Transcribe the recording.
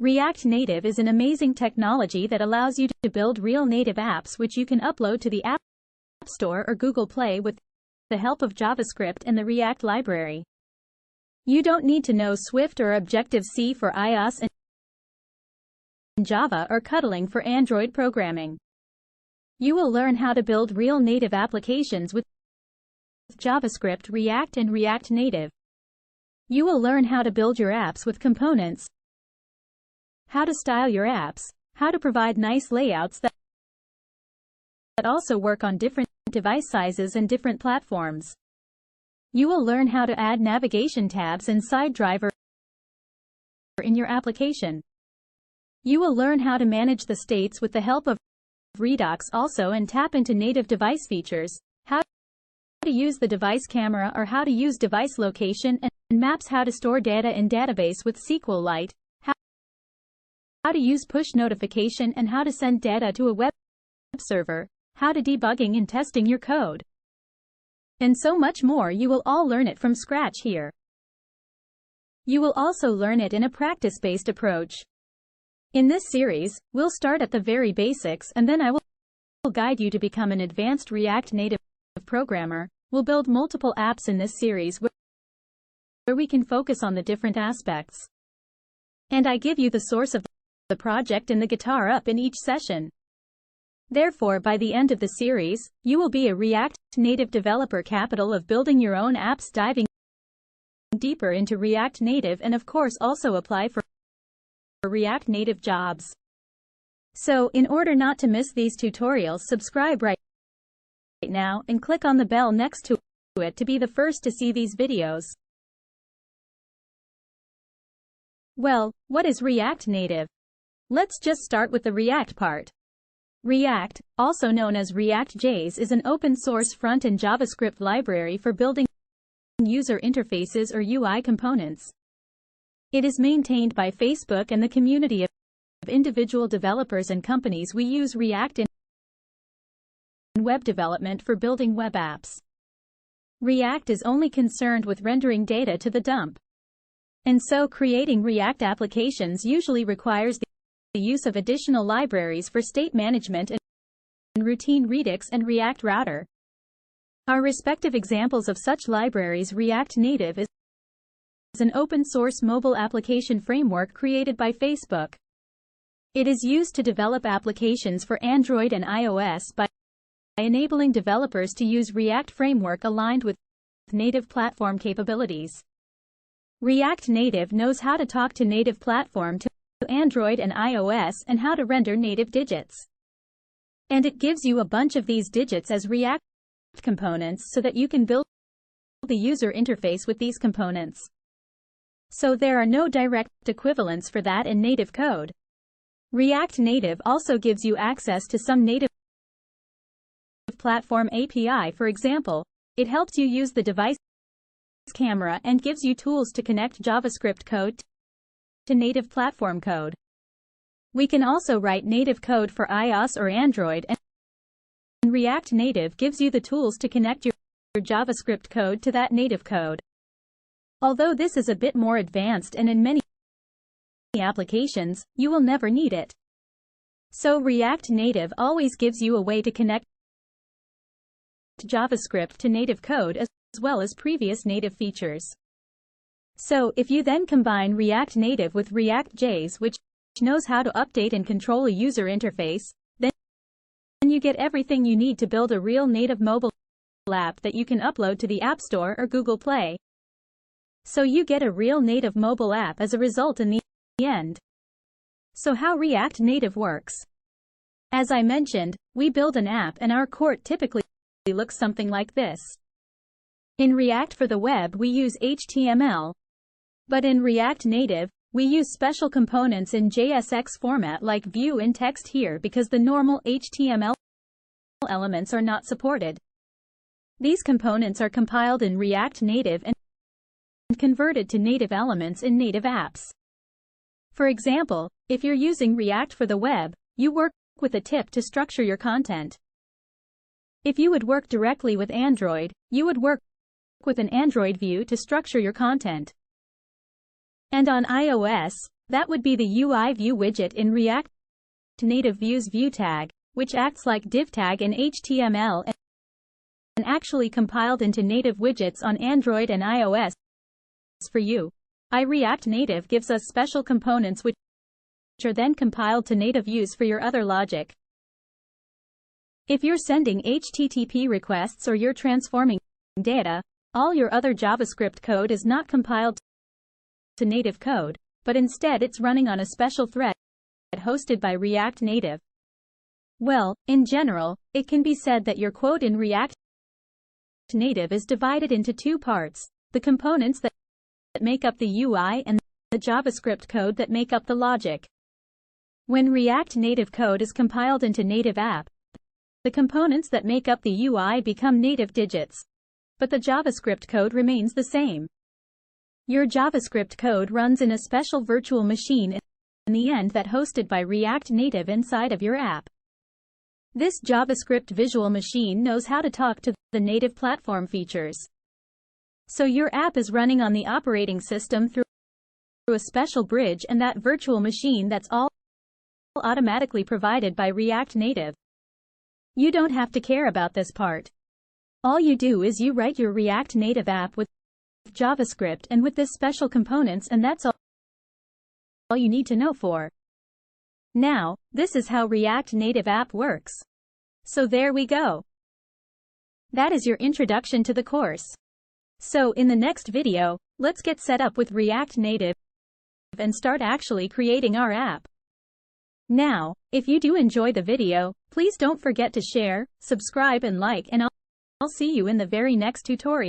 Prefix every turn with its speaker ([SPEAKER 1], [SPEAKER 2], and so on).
[SPEAKER 1] React Native is an amazing technology that allows you to build real native apps which you can upload to the App Store or Google Play with the help of JavaScript and the React library. You don't need to know Swift or Objective-C for iOS and Java or Kotlin for Android programming. You will learn how to build real native applications with JavaScript, React, and React Native. You will learn how to build your apps with components, how to style your apps, how to provide nice layouts that also work on different device sizes and different platforms. You will learn how to add navigation tabs and side driver in your application. You will learn how to manage the states with the help of Redux also and tap into native device features, how to use the device camera or how to use device location and maps, how to store data in database with SQLite, how to use push notification and how to send data to a web server, how to debugging and testing your code, and so much more. You will all learn it from scratch here. You will also learn it in a practice-based approach. In this series, we'll start at the very basics and then I will guide you to become an advanced React Native programmer. We'll build multiple apps in this series where we can focus on the different aspects. And I give you the source of the project and the guitar up in each session. Therefore, by the end of the series, you will be a React Native developer capable of building your own apps, diving deeper into React Native, and of course also apply for React Native jobs. So, in order not to miss these tutorials, subscribe right now and click on the bell next to it to be the first to see these videos. Well, what is React Native? Let's just start with the React part. React, also known as React.js, is an open-source front-end JavaScript library for building user interfaces or UI components. It is maintained by Facebook and the community of individual developers and companies. We use React in web development for building web apps. React is only concerned with rendering data to the dump. And so creating React applications usually requires the use of additional libraries for state management and routine Redux and React Router. Our respective examples of such libraries: React Native is an open-source mobile application framework created by Facebook. It is used to develop applications for Android and iOS by enabling developers to use React framework aligned with native platform capabilities. React Native knows how to talk to native platform to Android and iOS and how to render native digits. And it gives you a bunch of these digits as React components so that you can build the user interface with these components. So there are no direct equivalents for that in native code. React Native also gives you access to some native platform API. For example, it helps you use the device camera and gives you tools to connect JavaScript code to native platform code. We can also write native code for iOS or Android, and React Native gives you the tools to connect your JavaScript code to that native code. Although this is a bit more advanced and in many applications, you will never need it. So React Native always gives you a way to connect JavaScript to native code as well as previous native features. So, if you then combine React Native with React.js, which knows how to update and control a user interface, then you get everything you need to build a real native mobile app that you can upload to the App Store or Google Play. So you get a real native mobile app as a result in the end. So how React Native works? As I mentioned, we build an app and our code typically looks something like this. In React for the web we use HTML. But in React Native, we use special components in JSX format like view and text here because the normal HTML elements are not supported. These components are compiled in React Native and converted to native elements in native apps. For example, if you're using React for the web, you work with a tip to structure your content. If you would work directly with Android, you would work with an Android view to structure your content. And on iOS, That would be the UI view widget in React Native Views view tag, which acts like div tag in HTML and actually compiled into native widgets on Android and iOS. For you, React Native gives us special components which are then compiled to native views for your other logic. If you're sending HTTP requests or you're transforming data, all your other JavaScript code is not compiled to native code, but instead it's running on a special thread hosted by React Native. Well, in general, it can be said that your code in React Native is divided into two parts: the components that make up the UI and the JavaScript code that make up the logic. When React Native code is compiled into native app, the components that make up the UI become native digits, but the JavaScript code remains the same. Your JavaScript code runs in a special virtual machine in the end that hosted by React Native inside of your app. This JavaScript visual machine knows how to talk to the native platform features. So your app is running on the operating system through a special bridge and that virtual machine that's all automatically provided by React Native. You don't have to care about this part. All you do is you write your React Native app with JavaScript and with this special components, and that's all you need to know for now. This is how React Native app works. So there we go. That is your introduction to the course. So in the next video, let's get set up with React Native and start actually creating our app. Now, if you do enjoy the video, please don't forget to share, subscribe and like, and I'll see you in the very next tutorial.